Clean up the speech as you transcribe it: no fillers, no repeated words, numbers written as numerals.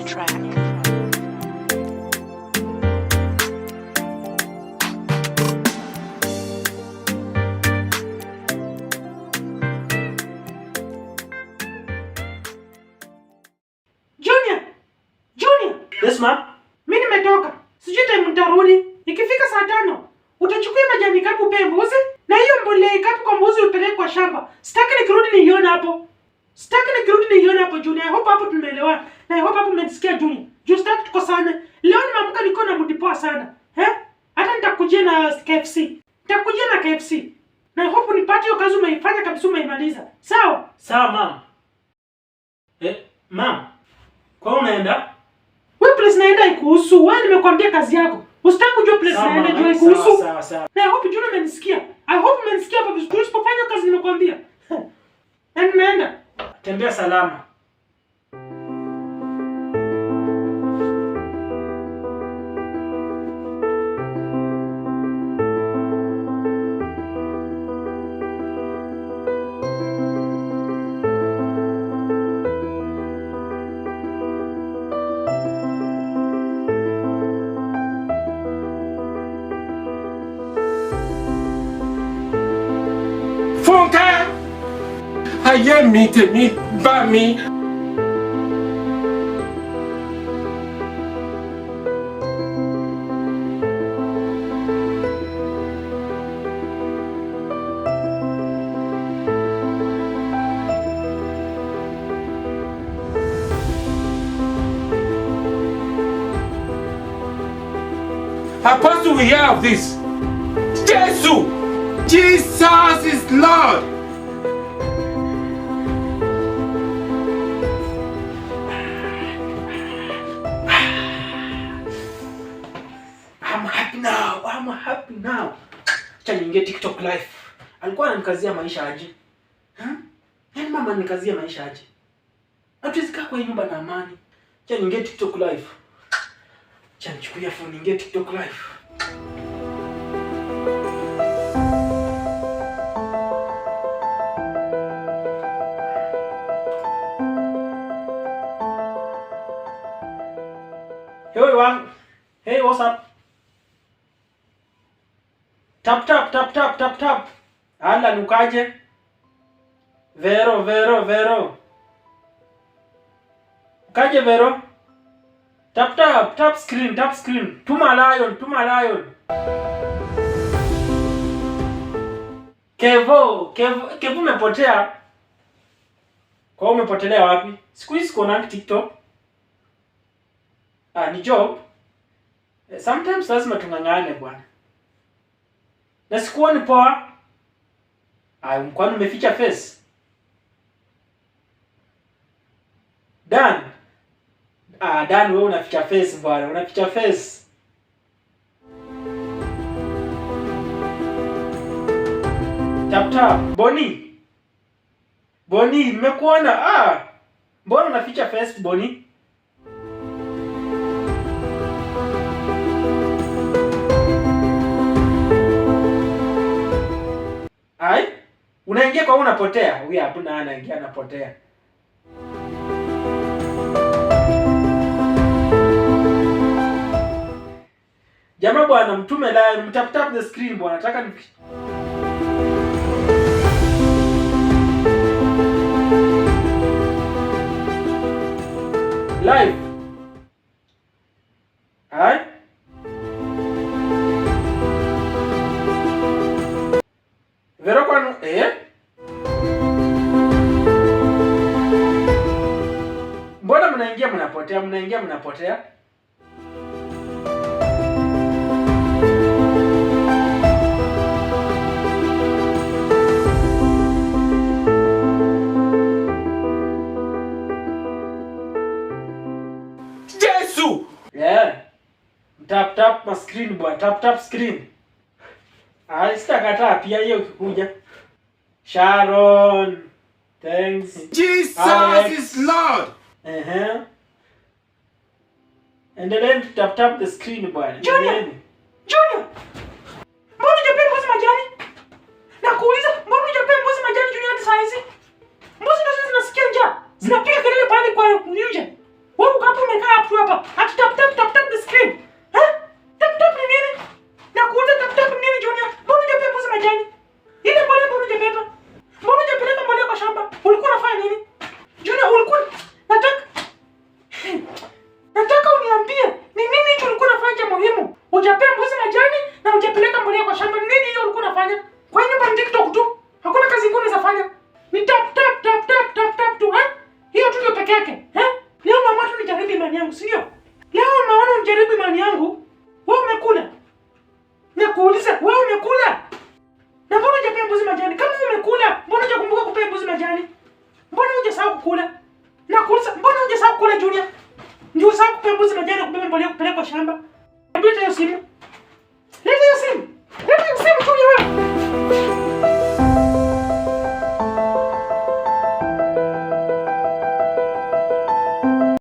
track. Junior. Yes, ma'am. Mimi nimetoka. Sijui time nitarudi. Ikifika saa 5, utachukua majani kapu pe mbuzi na hiyo mbolea kapu kwa mbuzi upeleke kwa shamba. Sitaki nikirudi niione hapo. Junior. I hope hapo tumeelewana. Na I hope hapo umenisikia Junior. Just start tukosane. Leo nimeamka niko na mood poa sana. Hata nitakujia na KFC. Na I hope unipate hiyo kazi umeifanya kabisa umeimaliza. Sawa? Sawa, ma'am. Ma'am. Kwa unaenda? Wewe place naenda ikuhusu. Wewe nimekwambia kazi yako. Usitaki kujua place naenda jua ikuhusu. Sawa. Na I hope Junior umenisikia. I hope umenisikia hapa vizuri. Usipofanya kazi nimekwambia. Naenda. Tembea salama. Funka! Ayé mi tèmi bá mi. Apostle, we hear of this. Jesus is Lord. I'm happy now. Acha niingie TikTok live. Alikuwa ananikazia maisha aje? Yaani mama anikazia maisha aje? Hatuwezi kaa kwa nyumba na amani. Acha niingie TikTok live. Acha nichukue phone niingie TikTok live. Hey, what's up? Tap. Ala nukaje? Vero. Ukaje Vero? Tap screen. Tuma lion. Kevo umepotea. Kwa umepotelea wapi? Siku hizi kuna TikTok. Ni job. Sometimes lazima tungangane bwana. Na sikuoni poa. Mkwani umeficha face. Dan wewe unaficha face bwana, unaficha face. Tap. Boni, nimekuona. Mbona unaficha face Boni? Unaingia kwa unapotea. Huyu hapana anaingia anapotea. Jamaa bwana mtume live, mtap the screen bwana. Nataka ni live. Vero kwani mbona mnaingia mnapotea? Yesu! Tap ma screen bwana, tap screen. Sitakataa pia hiyo ukikuja. Sharon. Thanks. Jesus Alex is Lord. Endelea tap the screen bwana. Junior. Mbona hujapea mbuzi majani? Nakuuliza, mbona hujapea mbuzi majani Junior hadi saa hizi? Mbuzi ndio zinasikia njaa. Zinapiga kelele pale kwa nje. Wewe uko hapo umekaa peke yake. Leo mama tu nijaribu imani yangu, sio? Leo umeona unijaribu imani yangu? Wewe umekula? Nakuuliza, wewe umekula? Na mbona hujapea mbuzi majani? Kama umekula, mbona hujakumbuka kupea mbuzi majani? Mbona hujasahau kukula? Nakuuliza, mbona hujasahau kukula Junior? Ndio usahau kupea mbuzi majani, kupea mbolea, kupeleka shamba. Hebu leta hiyo simu. Leta hiyo simu. Leta hiyo simu Junior wewe.